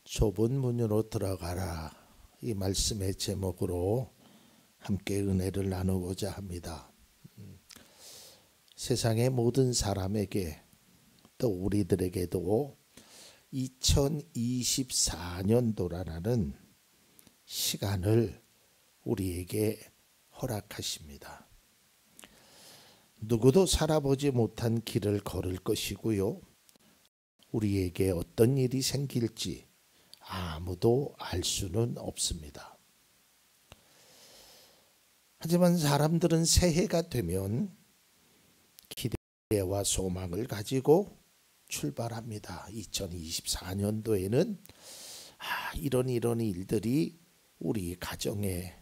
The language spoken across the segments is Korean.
좁은 문으로 들어가라. 이 말씀의 제목으로 함께 은혜를 나누고자 합니다. 세상의 모든 사람에게 또 우리들에게도 2024년도라는 시간을 우리에게 허락하십니다. 누구도 살아보지 못한 길을 걸을 것이고요. 우리에게 어떤 일이 생길지 아무도 알 수는 없습니다. 하지만 사람들은 새해가 되면 기대와 소망을 가지고 출발합니다. 2024년도에는 이런 일들이 우리 가정에,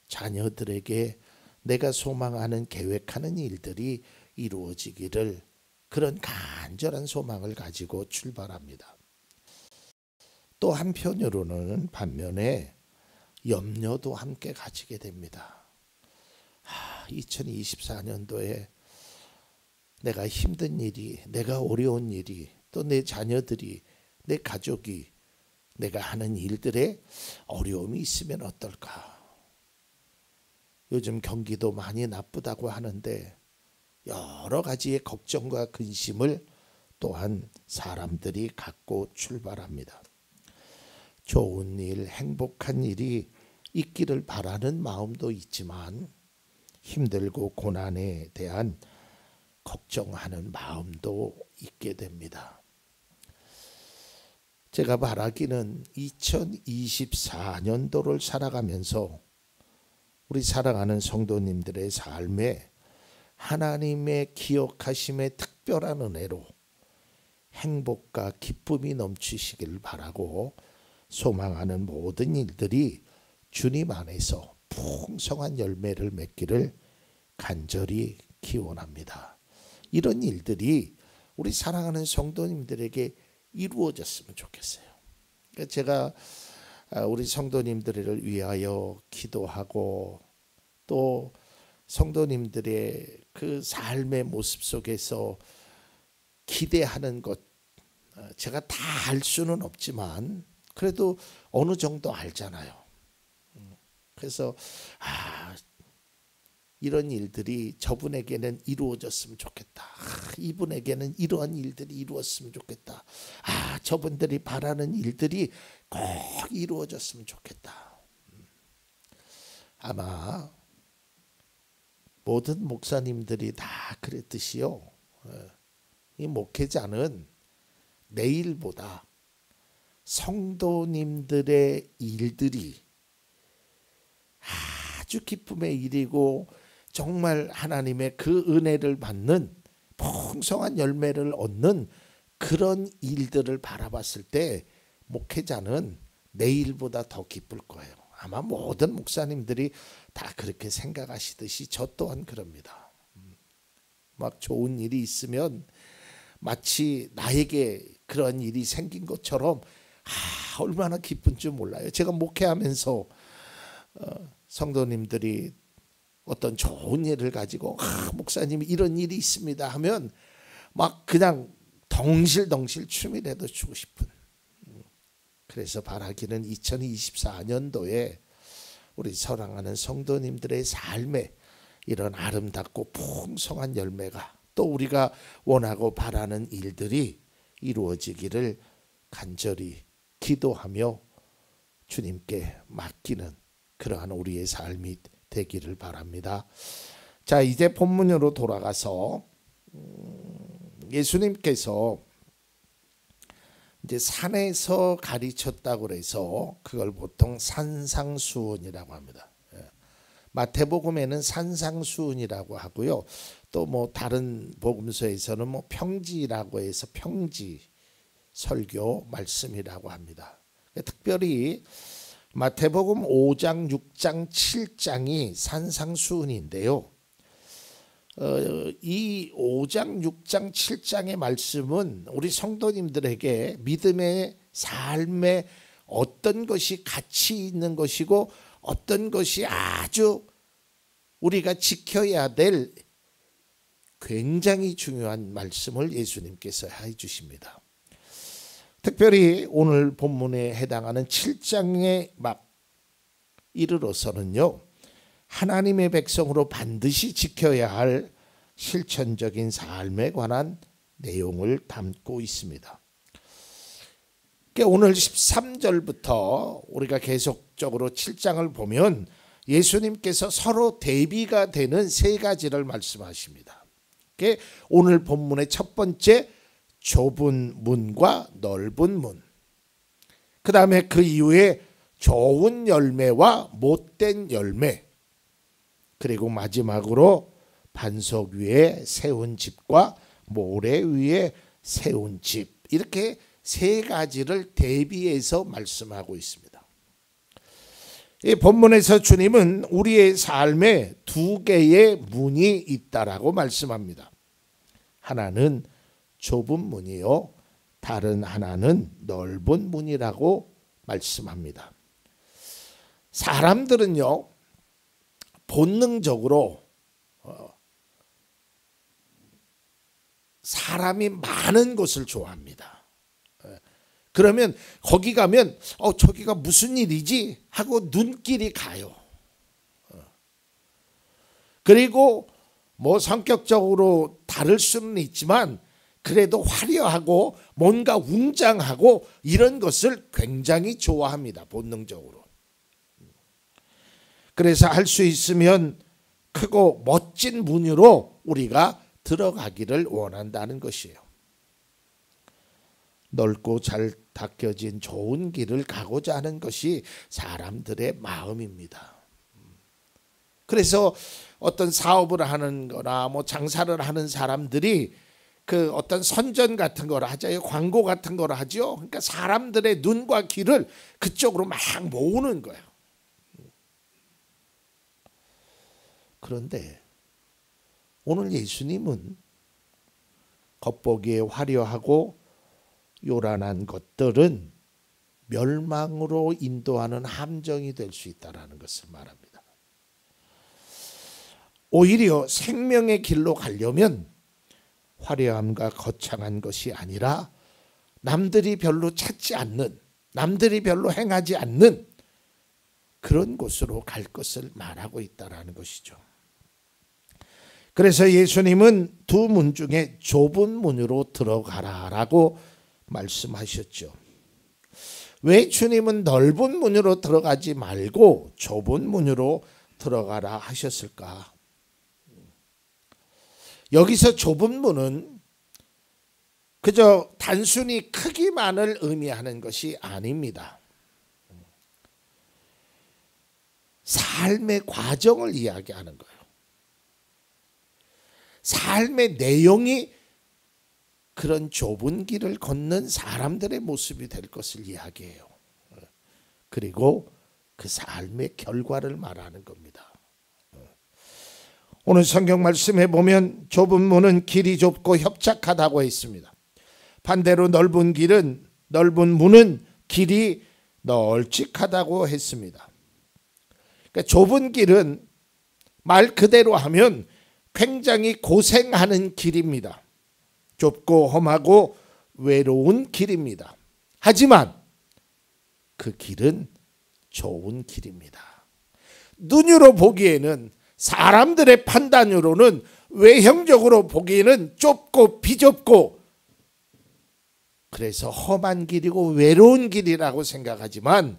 자녀들에게 내가 소망하는, 계획하는 일들이 이루어지기를, 그런 간절한 소망을 가지고 출발합니다. 또 한편으로는 반면에 염려도 함께 가지게 됩니다. 2024년도에 내가 힘든 일이, 내가 어려운 일이, 또 내 자녀들이, 내 가족이 내가 하는 일들에 어려움이 있으면 어떨까? 요즘 경기도 많이 나쁘다고 하는데 여러 가지의 걱정과 근심을 또한 사람들이 갖고 출발합니다. 좋은 일, 행복한 일이 있기를 바라는 마음도 있지만 힘들고 고난에 대한 걱정하는 마음도 있게 됩니다. 제가 바라기는 2024년도를 살아가면서 우리 사랑하는 성도님들의 삶에 하나님의 기억하심의 특별한 은혜로 행복과 기쁨이 넘치시길 바라고, 소망하는 모든 일들이 주님 안에서 풍성한 열매를 맺기를 간절히 기원합니다. 이런 일들이 우리 사랑하는 성도님들에게 이루어졌으면 좋겠어요. 제가 우리 성도님들을 위하여 기도하고, 또 성도님들의 그 삶의 모습 속에서 기대하는 것, 제가 다 알 수는 없지만 그래도 어느 정도 알잖아요. 그래서 이런 일들이 저분에게는 이루어졌으면 좋겠다. 이분에게는 이러한 일들이 이루어졌으면 좋겠다. 저분들이 바라는 일들이 꼭 이루어졌으면 좋겠다. 아마 모든 목사님들이 다 그랬듯이요. 이 목회자는 내일보다 성도님들의 일들이 아주 기쁨의 일이고, 정말 하나님의 그 은혜를 받는 풍성한 열매를 얻는 그런 일들을 바라봤을 때 목회자는 내일보다 더 기쁠 거예요. 아마 모든 목사님들이 다 그렇게 생각하시듯이 저 또한 그럽니다. 막 좋은 일이 있으면 마치 나에게 그런 일이 생긴 것처럼 얼마나 기쁜 줄 몰라요. 제가 목회하면서 성도님들이 어떤 좋은 일을 가지고 목사님이 이런 일이 있습니다 하면 막 그냥 덩실덩실 춤이라도 추고 싶은, 그래서 바라기는 2024년도에 우리 사랑하는 성도님들의 삶에 이런 아름답고 풍성한 열매가, 또 우리가 원하고 바라는 일들이 이루어지기를 간절히 기도하며 주님께 맡기는 그러한 우리의 삶이 되기를 바랍니다. 자, 이제 본문으로 돌아가서 예수님께서 이제 산에서 가르쳤다고 해서 그걸 보통 산상수훈이라고 합니다. 마태복음에는 산상수훈이라고 하고요. 또 뭐 다른 복음서에서는 뭐 평지라고 해서 평지 설교 말씀이라고 합니다. 특별히 마태복음 5장, 6장, 7장이 산상수훈인데요. 이 5장, 6장, 7장의 말씀은 우리 성도님들에게 믿음의 삶에 어떤 것이 가치 있는 것이고 어떤 것이 아주 우리가 지켜야 될 굉장히 중요한 말씀을 예수님께서 해주십니다. 특별히 오늘 본문에 해당하는 7장에 막 이르러서는요, 하나님의 백성으로 반드시 지켜야 할 실천적인 삶에 관한 내용을 담고 있습니다. 오늘 13절부터 우리가 계속적으로 7장을 보면 예수님께서 서로 대비가 되는 세 가지를 말씀하십니다. 오늘 본문의 첫 번째, 좁은 문과 넓은 문. 그 다음에 그 이후에 좋은 열매와 못된 열매. 그리고 마지막으로 반석 위에 세운 집과 모래 위에 세운 집. 이렇게 세 가지를 대비해서 말씀하고 있습니다. 이 본문에서 주님은 우리의 삶에 두 개의 문이 있다라고 말씀합니다. 하나는 좁은 문이요, 다른 하나는 넓은 문이라고 말씀합니다. 사람들은요, 본능적으로 사람이 많은 곳을 좋아합니다. 그러면 거기 가면 저기가 무슨 일이지 하고 눈길이 가요. 그리고 뭐 성격적으로 다를 수는 있지만 그래도 화려하고 뭔가 웅장하고 이런 것을 굉장히 좋아합니다. 본능적으로. 그래서 할 수 있으면 크고 멋진 문으로 우리가 들어가기를 원한다는 것이에요. 넓고 잘 닦여진 좋은 길을 가고자 하는 것이 사람들의 마음입니다. 그래서 어떤 사업을 하는 거나 뭐 장사를 하는 사람들이 그 어떤 선전 같은 걸 하죠. 광고 같은 걸 하죠. 그러니까 사람들의 눈과 귀를 그쪽으로 막 모으는 거예요. 그런데 오늘 예수님은 겉보기에 화려하고 요란한 것들은 멸망으로 인도하는 함정이 될 수 있다는 것을 말합니다. 오히려 생명의 길로 가려면 화려함과 거창한 것이 아니라 남들이 별로 찾지 않는, 남들이 별로 행하지 않는 그런 곳으로 갈 것을 말하고 있다는 것이죠. 그래서 예수님은 두 문 중에 좁은 문으로 들어가라라고 말씀하셨죠. 왜 주님은 넓은 문으로 들어가지 말고 좁은 문으로 들어가라 하셨을까? 여기서 좁은 문은 그저 단순히 크기만을 의미하는 것이 아닙니다. 삶의 과정을 이야기하는 거예요. 삶의 내용이 그런 좁은 길을 걷는 사람들의 모습이 될 것을 이야기해요. 그리고 그 삶의 결과를 말하는 겁니다. 오늘 성경 말씀해 보면 좁은 문은 길이 좁고 협착하다고 했습니다. 반대로 넓은 문은 길이 널찍하다고 했습니다. 그러니까 좁은 길은 말 그대로 하면 굉장히 고생하는 길입니다. 좁고 험하고 외로운 길입니다. 하지만 그 길은 좋은 길입니다. 눈으로 보기에는, 사람들의 판단으로는, 외형적으로 보기에는 좁고 비좁고 그래서 험한 길이고 외로운 길이라고 생각하지만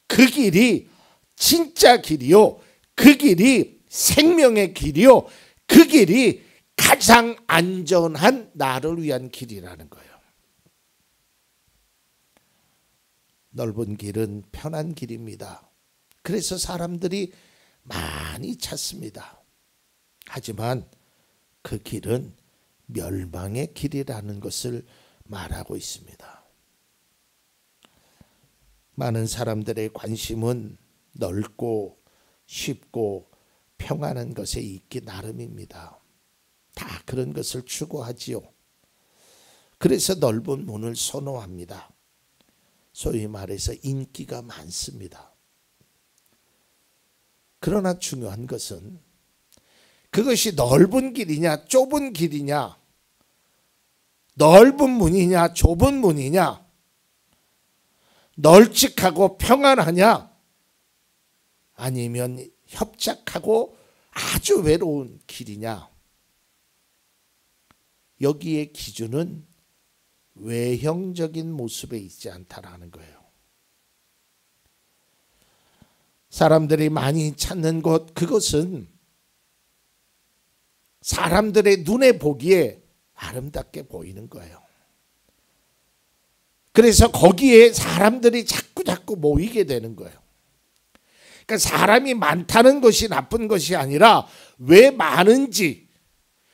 그 길이 진짜 길이요, 그 길이 생명의 길이요, 그 길이 가장 안전한 나를 위한 길이라는 거예요. 넓은 길은 편한 길입니다. 그래서 사람들이 많이 찾습니다. 하지만 그 길은 멸망의 길이라는 것을 말하고 있습니다. 많은 사람들의 관심은 넓고 쉽고 평안한 것에 있기 나름입니다. 다 그런 것을 추구하지요. 그래서 넓은 문을 선호합니다. 소위 말해서 인기가 많습니다. 그러나 중요한 것은 그것이 넓은 길이냐 좁은 길이냐, 넓은 문이냐 좁은 문이냐, 널찍하고 평안하냐? 아니면 협착하고 아주 외로운 길이냐? 여기에 기준은 외형적인 모습에 있지 않다라는 거예요. 사람들이 많이 찾는 곳, 그것은 사람들의 눈에 보기에 아름답게 보이는 거예요. 그래서 거기에 사람들이 자꾸 모이게 되는 거예요. 그러니까 사람이 많다는 것이 나쁜 것이 아니라 왜 많은지,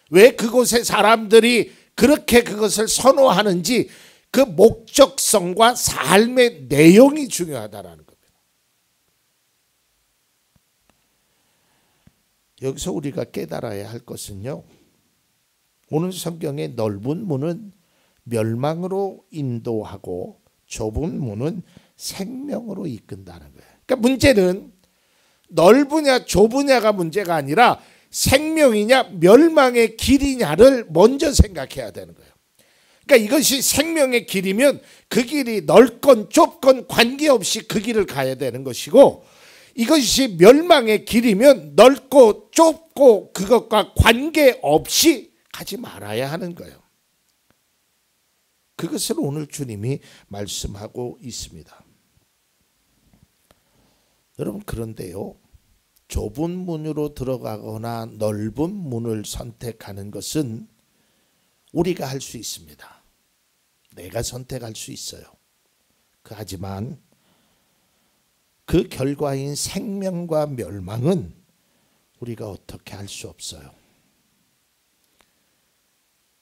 왜 그곳에 사람들이 그렇게 그것을 선호하는지 그 목적성과 삶의 내용이 중요하다라는 겁니다. 여기서 우리가 깨달아야 할 것은요, 오늘 성경의 넓은 문은 멸망으로 인도하고 좁은 문은 생명으로 이끈다는 거예요. 그러니까 문제는 넓으냐 좁으냐가 문제가 아니라 생명이냐 멸망의 길이냐를 먼저 생각해야 되는 거예요. 그러니까 이것이 생명의 길이면 그 길이 넓건 좁건 관계없이 그 길을 가야 되는 것이고, 이것이 멸망의 길이면 넓고 좁고 그것과 관계없이 가지 말아야 하는 거예요. 그것을 오늘 주님이 말씀하고 있습니다. 여러분, 그런데요, 좁은 문으로 들어가거나 넓은 문을 선택하는 것은 우리가 할 수 있습니다. 내가 선택할 수 있어요. 하지만 그 결과인 생명과 멸망은 우리가 어떻게 할 수 없어요.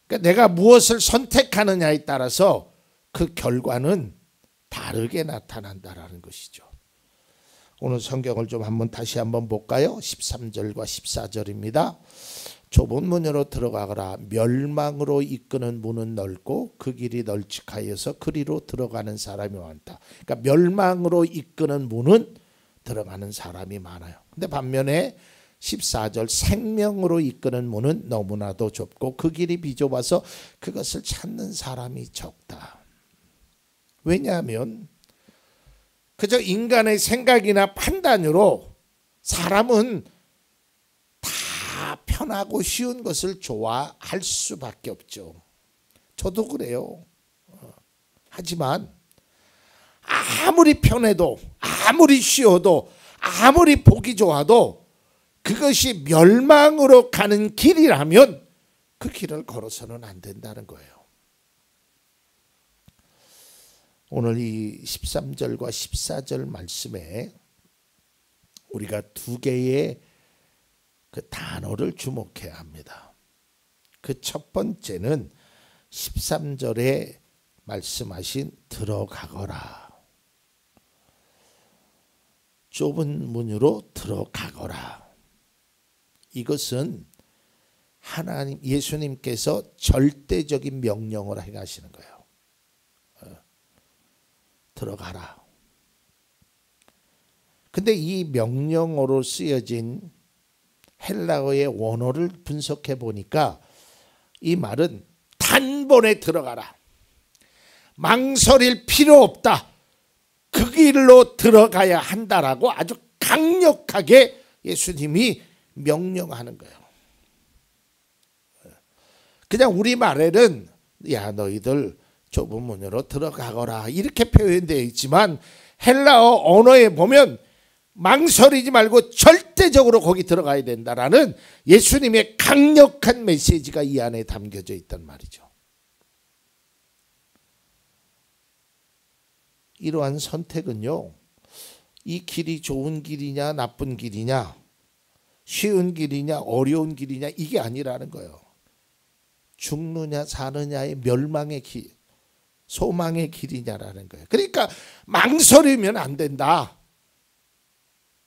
그러니까 내가 무엇을 선택하느냐에 따라서 그 결과는 다르게 나타난다라는 것이죠. 오늘 성경을 좀 다시 한번 볼까요? 13절과 14절입니다. 좁은 문으로 들어가거라. 멸망으로 이끄는 문은 넓고 그 길이 널찍하여서 그리로 들어가는 사람이 많다. 그러니까 멸망으로 이끄는 문은 들어가는 사람이 많아요. 근데 반면에 14절 생명으로 이끄는 문은 너무나도 좁고 그 길이 비좁아서 그것을 찾는 사람이 적다. 왜냐하면 그저 인간의 생각이나 판단으로 사람은 다 편하고 쉬운 것을 좋아할 수밖에 없죠. 저도 그래요. 하지만 아무리 편해도 아무리 쉬워도 아무리 보기 좋아도 그것이 멸망으로 가는 길이라면 그 길을 걸어서는 안 된다는 거예요. 오늘 이 13절과 14절 말씀에 우리가 두 개의 그 단어를 주목해야 합니다. 그 첫 번째는 13절에 말씀하신 들어가거라. 좁은 문으로 들어가거라. 이것은 하나님, 예수님께서 절대적인 명령을 행하시는 거예요. 들어가라. 근데 이 명령어로 쓰여진 헬라어의 원어를 분석해 보니까 이 말은 단번에 들어가라. 망설일 필요 없다. 그 길로 들어가야 한다라고 아주 강력하게 예수님이 명령하는 거예요. 그냥 우리말에는 야 너희들 좁은 문으로 들어가거라 이렇게 표현되어 있지만 헬라어 언어에 보면 망설이지 말고 절대적으로 거기 들어가야 된다라는 예수님의 강력한 메시지가 이 안에 담겨져 있단 말이죠. 이러한 선택은요, 이 길이 좋은 길이냐 나쁜 길이냐, 쉬운 길이냐 어려운 길이냐 이게 아니라는 거예요. 죽느냐 사느냐의 멸망의 길, 소망의 길이냐라는 거예요. 그러니까 망설이면 안 된다.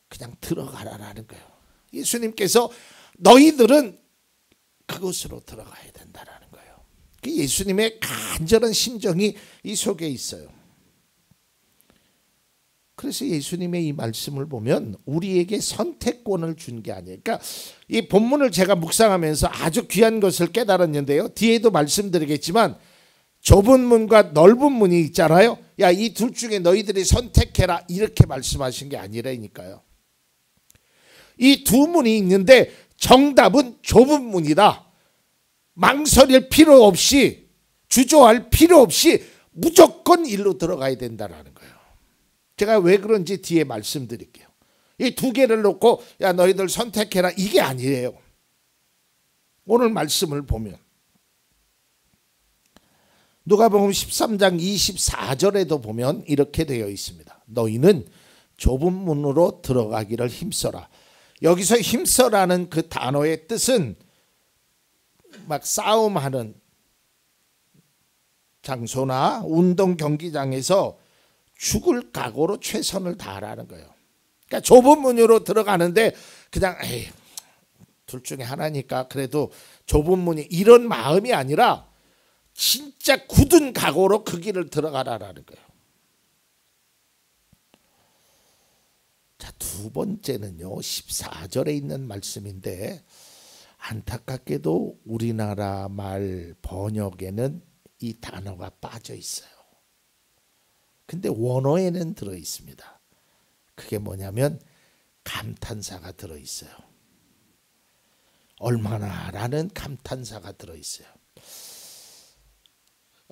그냥 들어가라라는 거예요. 예수님께서 너희들은 그곳으로 들어가야 된다라는 거예요. 예수님의 간절한 심정이 이 속에 있어요. 그래서 예수님의 이 말씀을 보면 우리에게 선택권을 준 게 아니에요. 그러니까 이 본문을 제가 묵상하면서 아주 귀한 것을 깨달았는데요. 뒤에도 말씀드리겠지만 좁은 문과 넓은 문이 있잖아요. 야, 이 둘 중에 너희들이 선택해라 이렇게 말씀하신 게 아니라니까요. 이 두 문이 있는데 정답은 좁은 문이다. 망설일 필요 없이, 주저할 필요 없이 무조건 일로 들어가야 된다라는 거예요. 제가 왜 그런지 뒤에 말씀드릴게요. 이 두 개를 놓고 야, 너희들 선택해라 이게 아니에요. 오늘 말씀을 보면 누가복음 13장 24절에도 보면 이렇게 되어 있습니다. 너희는 좁은 문으로 들어가기를 힘써라. 여기서 힘써라는 그 단어의 뜻은 막 싸움하는 장소나 운동 경기장에서 죽을 각오로 최선을 다하라는 거예요. 그러니까 좁은 문으로 들어가는데 그냥 에이, 둘 중에 하나니까 그래도 좁은 문이 이런 마음이 아니라 진짜 굳은 각오로 그 길을 들어가라라는 거예요. 자, 두 번째는요, 14절에 있는 말씀인데 안타깝게도 우리나라 말 번역에는 이 단어가 빠져 있어요. 근데 원어에는 들어 있습니다. 그게 뭐냐면 감탄사가 들어 있어요. 얼마나라는 감탄사가 들어 있어요.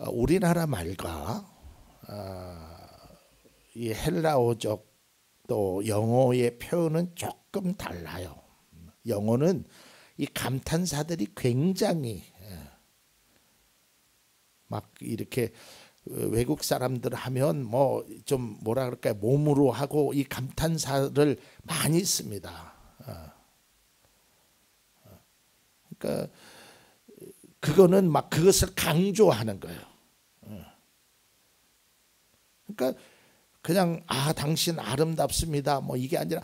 우리나라 말과 이 헬라어적 또 영어의 표현은 조금 달라요. 영어는 이 감탄사들이 굉장히 막 이렇게 외국 사람들 하면 뭐 좀 뭐라 그럴까요? 몸으로 하고 이 감탄사를 많이 씁니다. 그러니까 그거는 막 그것을 강조하는 거예요. 그러니까 그냥 당신 아름답습니다. 뭐 이게 아니라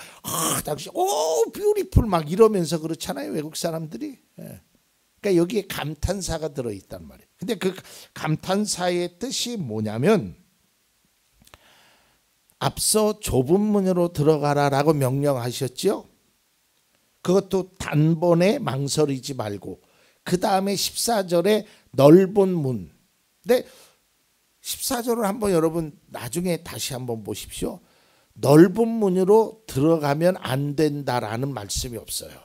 당신 뷰티풀 막 이러면서 그렇잖아요. 외국 사람들이. 그러니까 여기에 감탄사가 들어 있단 말이에요. 근데 그 감탄사의 뜻이 뭐냐면 앞서 좁은 문으로 들어가라라고 명령하셨죠. 그것도 단번에 망설이지 말고 그 다음에 14절에 넓은 문. 근데 14절을 한번 여러분 나중에 다시 한번 보십시오. 넓은 문으로 들어가면 안 된다라는 말씀이 없어요.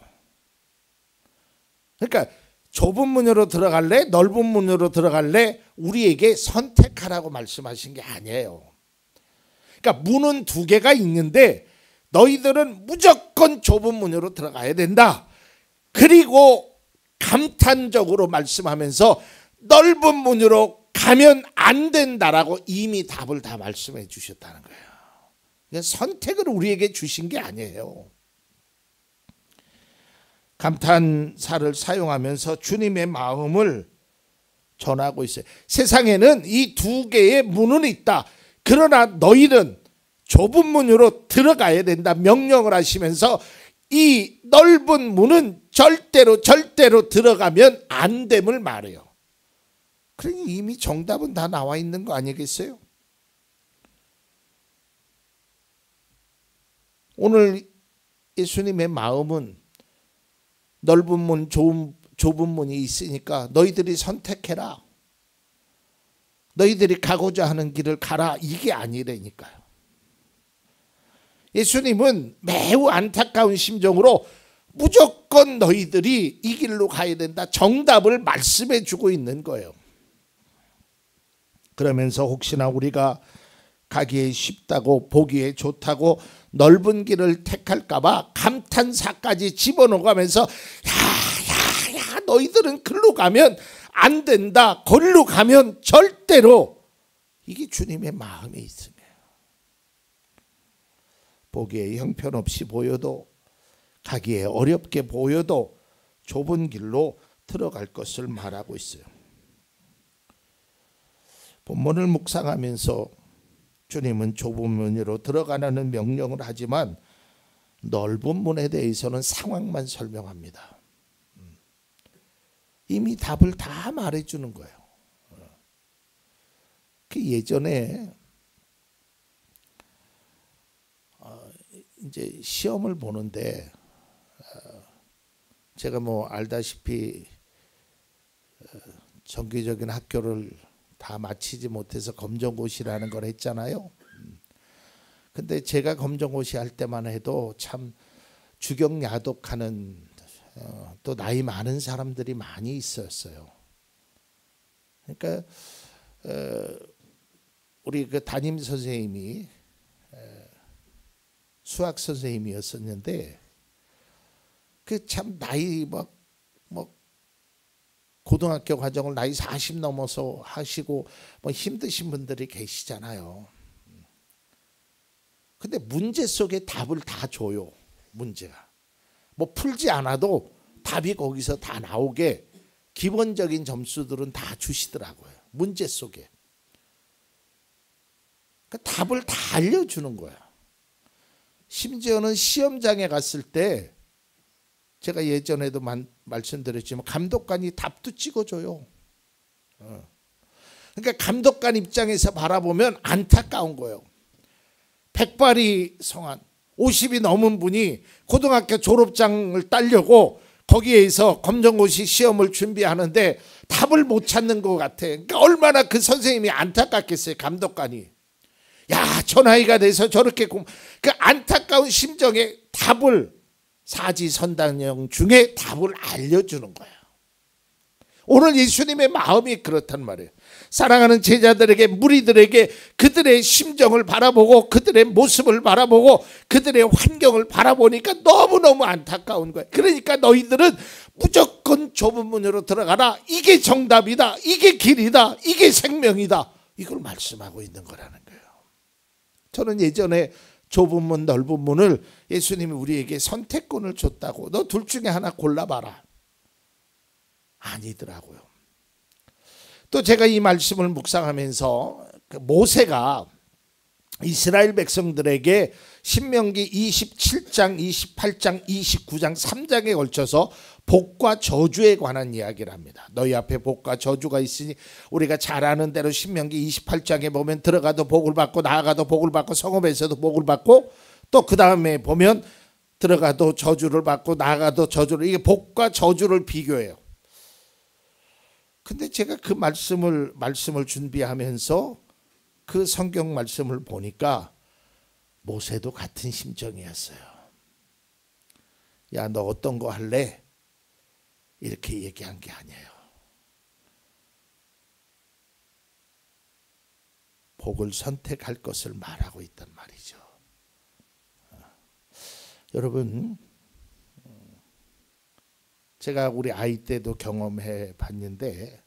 그러니까 좁은 문으로 들어갈래? 넓은 문으로 들어갈래? 우리에게 선택하라고 말씀하신 게 아니에요. 그러니까 문은 두 개가 있는데 너희들은 무조건 좁은 문으로 들어가야 된다. 그리고 감탄적으로 말씀하면서 넓은 문으로 가면 안 된다라고 이미 답을 다 말씀해 주셨다는 거예요. 선택을 우리에게 주신 게 아니에요. 감탄사를 사용하면서 주님의 마음을 전하고 있어요. 세상에는 이 두 개의 문은 있다. 그러나 너희는 좁은 문으로 들어가야 된다 명령을 하시면서 이 넓은 문은 절대로 들어가면 안 됨을 말해요. 그러니 이미 정답은 다 나와 있는 거 아니겠어요? 오늘 예수님의 마음은 넓은 문, 좁은 문이 있으니까 너희들이 선택해라. 너희들이 가고자 하는 길을 가라. 이게 아니라니까요. 예수님은 매우 안타까운 심정으로 무조건 너희들이 이 길로 가야 된다. 정답을 말씀해 주고 있는 거예요. 그러면서 혹시나 우리가 가기에 쉽다고 보기에 좋다고 넓은 길을 택할까 봐 감탄사까지 집어넣어가면서 야 너희들은 글로 가면 안 된다. 거리로 가면 절대로. 이게 주님의 마음에 있습니다. 보기에 형편없이 보여도 가기에 어렵게 보여도 좁은 길로 들어갈 것을 말하고 있어요. 본문을 묵상하면서 주님은 좁은 문으로 들어가라는 명령을 하지만 넓은 문에 대해서는 상황만 설명합니다. 이미 답을 다 말해주는 거예요. 그 예전에 이제 시험을 보는데 제가 뭐 알다시피 정기적인 학교를 다 마치지 못해서 검정고시라는 걸 했잖아요. 근데 제가 검정고시 할 때만 해도 참 주경야독하는 또 나이 많은 사람들이 많이 있었어요. 그러니까 우리 그 담임 선생님이 수학 선생님이었었는데 그 참 나이 뭐 고등학교 과정을 나이 40 넘어서 하시고 뭐 힘드신 분들이 계시잖아요. 근데 문제 속에 답을 다 줘요. 문제가 뭐 풀지 않아도 답이 거기서 다 나오게 기본적인 점수들은 다 주시더라고요. 문제 속에 그 답을 다 알려주는 거야. 심지어는 시험장에 갔을 때 제가 예전에도 말씀드렸지만 감독관이 답도 찍어줘요. 그러니까 감독관 입장에서 바라보면 안타까운 거예요. 백발이 성한 50이 넘은 분이 고등학교 졸업장을 따려고 거기에서 검정고시 시험을 준비하는데 답을 못 찾는 것 같아. 그러니까 얼마나 그 선생님이 안타깝겠어요. 감독관이. 야, 저 나이가 돼서 저렇게 그 안타까운 심정에 답을 사지선다형 중에 답을 알려주는 거야. 오늘 예수님의 마음이 그렇단 말이에요. 사랑하는 제자들에게 무리들에게 그들의 심정을 바라보고 그들의 모습을 바라보고 그들의 환경을 바라보니까 너무너무 안타까운 거야. 그러니까 너희들은 무조건 좁은 문으로 들어가라. 이게 정답이다. 이게 길이다. 이게 생명이다. 이걸 말씀하고 있는 거라는 거예요. 저는 예전에 좁은 문 넓은 문을 예수님이 우리에게 선택권을 줬다고 너 둘 중에 하나 골라봐라. 아니더라고요. 또 제가 이 말씀을 묵상하면서 모세가 이스라엘 백성들에게 신명기 27장, 28장, 29장 3장에 걸쳐서 복과 저주에 관한 이야기를 합니다. 너희 앞에 복과 저주가 있으니 우리가 잘 아는 대로 신명기 28장에 보면 들어가도 복을 받고 나아가도 복을 받고 성읍에서도 복을 받고 또 그 다음에 보면 들어가도 저주를 받고 나아가도 저주를, 이게 복과 저주를 비교해요. 근데 제가 그 말씀을 준비하면서 그 성경 말씀을 보니까 모세도 같은 심정이었어요. 야, 너 어떤 거 할래? 이렇게 얘기한 게 아니에요. 복을 선택할 것을 말하고 있단 말이죠. 여러분, 제가 우리 아이 때도 경험해 봤는데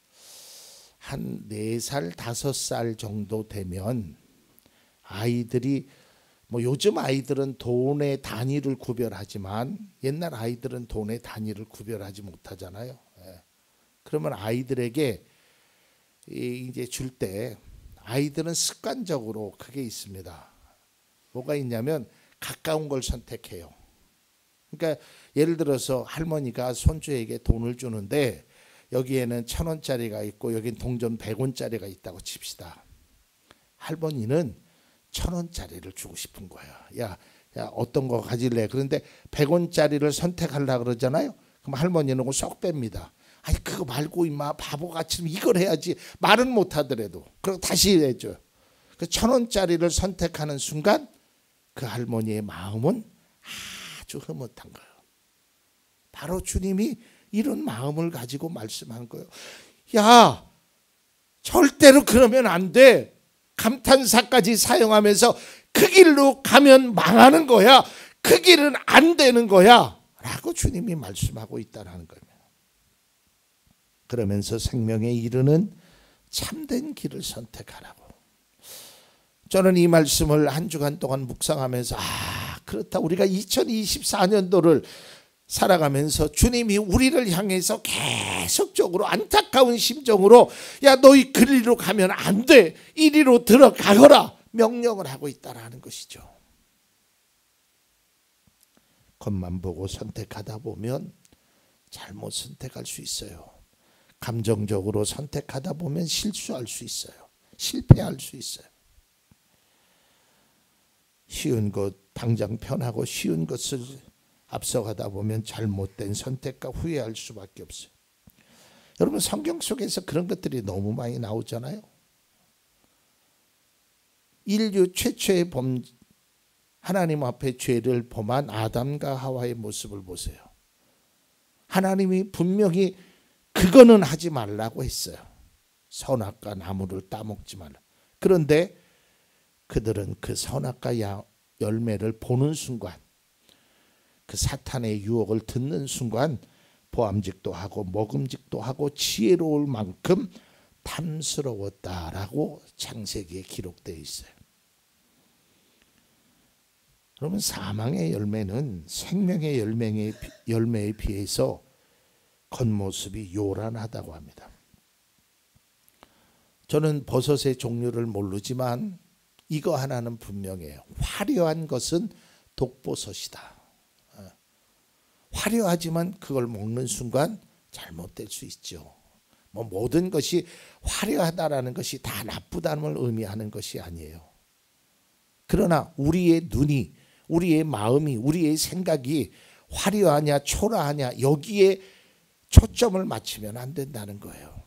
한 4살, 5살 정도 되면 아이들이 뭐 요즘 아이들은 돈의 단위를 구별하지만 옛날 아이들은 돈의 단위를 구별하지 못하잖아요. 그러면 아이들에게 이제 줄 때 아이들은 습관적으로 그게 있습니다. 뭐가 있냐면 가까운 걸 선택해요. 그러니까 예를 들어서 할머니가 손주에게 돈을 주는데 여기에는 1,000원짜리가 있고 여긴 동전 100원짜리가 있다고 칩시다. 할머니는 1,000원짜리를 주고 싶은 거야. 야, 어떤 거 가질래? 그런데 100원짜리를 선택하려고 그러잖아요. 그럼 할머니는 그거 쏙 뺍니다. 아니 그거 말고 임마 바보같이 이걸 해야지. 말은 못 하더라도. 그리고 다시 해줘요. 그 1,000원짜리를 선택하는 순간 그 할머니의 마음은 아주 흐뭇한 거예요. 바로 주님이 이런 마음을 가지고 말씀한 거예요. 야, 절대로 그러면 안 돼. 감탄사까지 사용하면서 그 길로 가면 망하는 거야. 그 길은 안 되는 거야. 라고 주님이 말씀하고 있다는 겁니다. 그러면서 생명에 이르는 참된 길을 선택하라고. 저는 이 말씀을 한 주간 동안 묵상하면서 그렇다. 우리가 2024년도를 살아가면서 주님이 우리를 향해서 계속적으로 안타까운 심정으로 야, 너희 그 길로 가면 안 돼. 이리로 들어가거라. 명령을 하고 있다라는 것이죠. 겉만 보고 선택하다 보면 잘못 선택할 수 있어요. 감정적으로 선택하다 보면 실수할 수 있어요. 실패할 수 있어요. 쉬운 것, 당장 편하고 쉬운 것을 앞서가다 보면 잘못된 선택과 후회할 수밖에 없어요. 여러분 성경 속에서 그런 것들이 너무 많이 나오잖아요. 인류 최초의 하나님 앞에 죄를 범한 아담과 하와의 모습을 보세요. 하나님이 분명히 그거는 하지 말라고 했어요. 선악과 나무를 따먹지 말라. 그런데 그들은 그 선악과 열매를 보는 순간, 그 사탄의 유혹을 듣는 순간 보암직도 하고 먹음직도 하고 지혜로울 만큼 탐스러웠다라고 창세기에 기록되어 있어요. 그러면 사망의 열매는 생명의 열매에 비해서 겉모습이 요란하다고 합니다. 저는 버섯의 종류를 모르지만 이거 하나는 분명해요. 화려한 것은 독버섯이다. 화려하지만 그걸 먹는 순간 잘못될 수 있죠. 모든 것이 화려하다라는 것이 다 나쁘다는 걸 의미하는 것이 아니에요. 그러나 우리의 눈이, 우리의 마음이, 우리의 생각이 화려하냐 초라하냐 여기에 초점을 맞추면 안 된다는 거예요.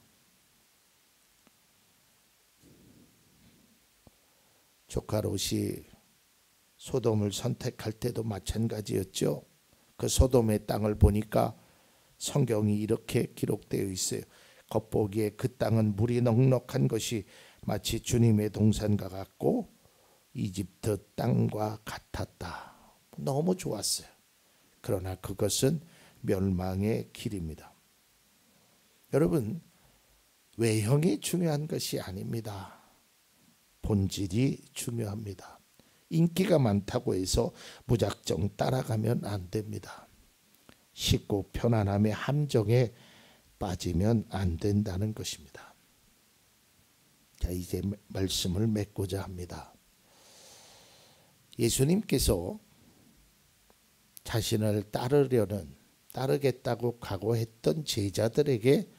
조카 롯이 소돔을 선택할 때도 마찬가지였죠. 그 소돔의 땅을 보니까 성경이 이렇게 기록되어 있어요. 겉보기에 그 땅은 물이 넉넉한 것이 마치 주님의 동산과 같고 이집트 땅과 같았다. 너무 좋았어요. 그러나 그것은 멸망의 길입니다. 여러분, 외형이 중요한 것이 아닙니다. 본질이 중요합니다. 인기가 많다고 해서 무작정 따라가면 안 됩니다. 쉽고 편안함의 함정에 빠지면 안 된다는 것입니다. 자, 이제 말씀을 맺고자 합니다. 예수님께서 자신을 따르겠다고 각오했던 제자들에게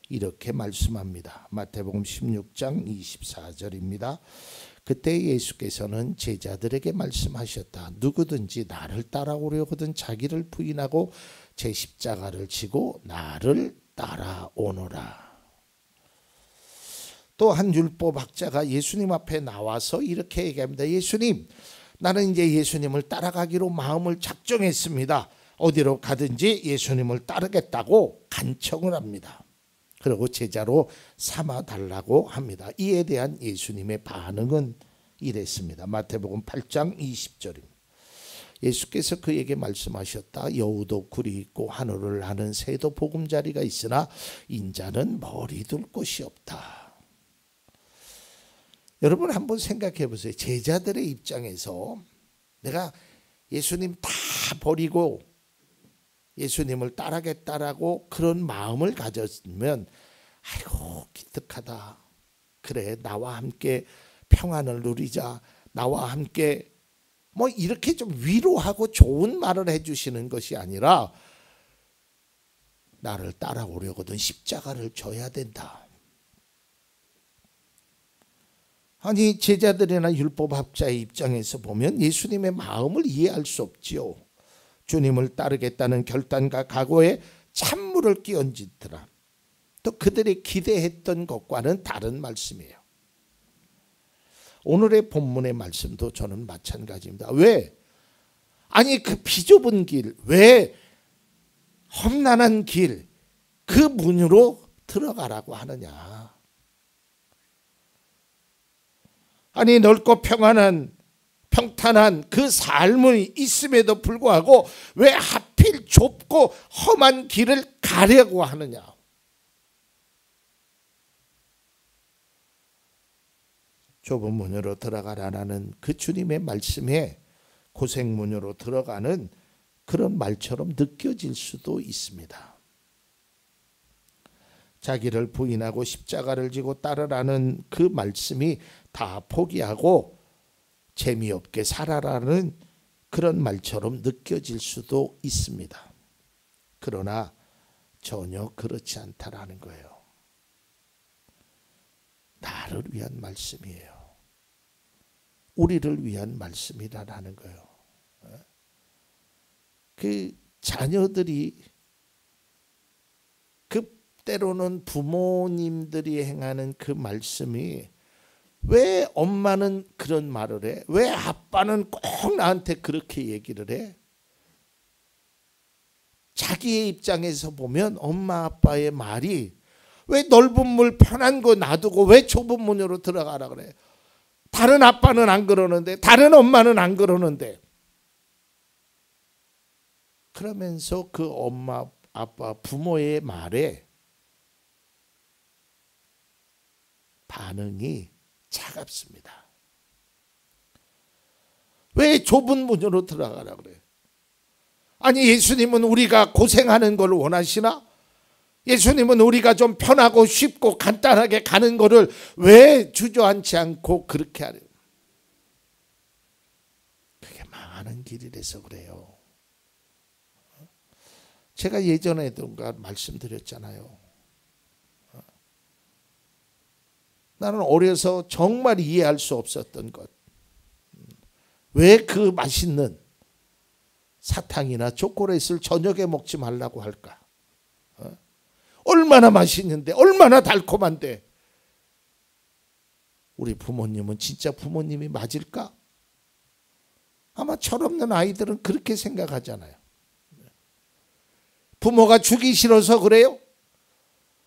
이렇게 말씀합니다. 마태복음 16장 24절입니다. 그때 예수께서는 제자들에게 말씀하셨다. 누구든지 나를 따라오려거든 자기를 부인하고 제 십자가를 지고 나를 따라오너라. 또 한 율법학자가 예수님 앞에 나와서 이렇게 얘기합니다. 예수님, 나는 이제 예수님을 따라가기로 마음을 작정했습니다. 어디로 가든지 예수님을 따르겠다고 간청을 합니다. 그리고 제자로 삼아달라고 합니다. 이에 대한 예수님의 반응은 이랬습니다. 마태복음 8장 20절입니다. 예수께서 그에게 말씀하셨다. 여우도 굴이 있고 하늘을 나는 새도 보금자리가 있으나 인자는 머리 둘 곳이 없다. 여러분 한번 생각해 보세요. 제자들의 입장에서 내가 예수님 다 버리고 예수님을 따르겠다라고 그런 마음을 가졌으면 아이고 기특하다. 그래 나와 함께 평안을 누리자. 나와 함께 뭐 이렇게 좀 위로하고 좋은 말을 해주시는 것이 아니라 나를 따라오려거든 십자가를 져야 된다. 아니 제자들이나 율법학자의 입장에서 보면 예수님의 마음을 이해할 수 없지요. 주님을 따르겠다는 결단과 각오에 찬물을 끼얹더라. 또 그들이 기대했던 것과는 다른 말씀이에요. 오늘의 본문의 말씀도 저는 마찬가지입니다. 왜? 아니 그 비좁은 길, 왜 험난한 길, 그 문으로 들어가라고 하느냐. 아니 넓고 평탄한 그 삶이 있음에도 불구하고 왜 하필 좁고 험한 길을 가려고 하느냐. 좁은 문으로 들어가라는 그 주님의 말씀에 고생문으로 들어가는 그런 말처럼 느껴질 수도 있습니다. 자기를 부인하고 십자가를 지고 따르라는 그 말씀이 다 포기하고 재미없게 살아라는 그런 말처럼 느껴질 수도 있습니다. 그러나 전혀 그렇지 않다라는 거예요. 나를 위한 말씀이에요. 우리를 위한 말씀이라는 거예요. 그 자녀들이 그 때로는 부모님들이 행하는 그 말씀이 왜 엄마는 그런 말을 해? 왜 아빠는 꼭 나한테 그렇게 얘기를 해? 자기의 입장에서 보면 엄마 아빠의 말이 왜 넓은 물 편한 거 놔두고 왜 좁은 문으로 들어가라 그래? 다른 아빠는 안 그러는데, 다른 엄마는 안 그러는데. 그러면서 그 엄마 아빠 부모의 말에 반응이 차갑습니다. 왜 좁은 문으로 들어가라 그래? 아니, 예수님은 우리가 고생하는 걸 원하시나? 예수님은 우리가 좀 편하고 쉽고 간단하게 가는 거를 왜 주저앉지 않고 그렇게 하려? 그게 망하는 길이라서 그래요. 제가 예전에도 말씀드렸잖아요. 나는 어려서 정말 이해할 수 없었던 것. 왜 그 맛있는 사탕이나 초콜릿을 저녁에 먹지 말라고 할까? 얼마나 맛있는데, 얼마나 달콤한데. 우리 부모님은 진짜 부모님이 맞을까? 아마 철없는 아이들은 그렇게 생각하잖아요. 부모가 주기 싫어서 그래요?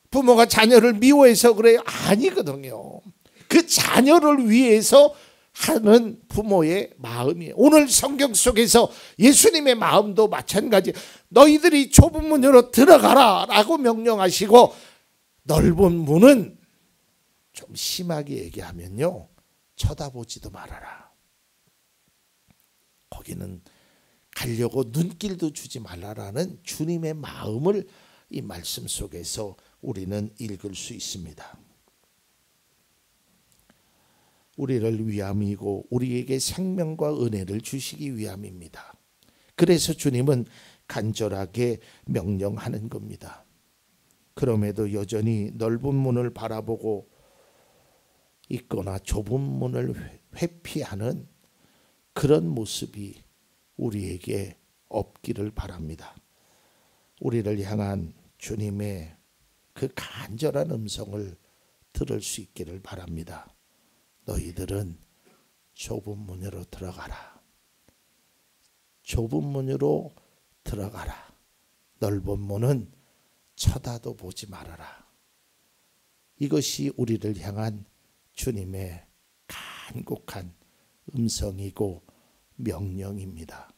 부모가 자녀를 미워해서 그래요? 아니거든요. 그 자녀를 위해서 하는 부모의 마음이에요. 오늘 성경 속에서 예수님의 마음도 마찬가지. 너희들이 좁은 문으로 들어가라 라고 명령하시고, 넓은 문은 좀 심하게 얘기하면요, 쳐다보지도 말아라. 거기는 가려고 눈길도 주지 말라라는 주님의 마음을 이 말씀 속에서 우리는 읽을 수 있습니다. 우리를 위함이고 우리에게 생명과 은혜를 주시기 위함입니다. 그래서 주님은 간절하게 명령하는 겁니다. 그럼에도 여전히 넓은 문을 바라보고 있거나 좁은 문을 회피하는 그런 모습이 우리에게 없기를 바랍니다. 우리를 향한 주님의 그 간절한 음성을 들을 수 있기를 바랍니다. 너희들은 좁은 문으로 들어가라. 좁은 문으로 들어가라. 넓은 문은 쳐다도 보지 말아라. 이것이 우리를 향한 주님의 간곡한 음성이고 명령입니다.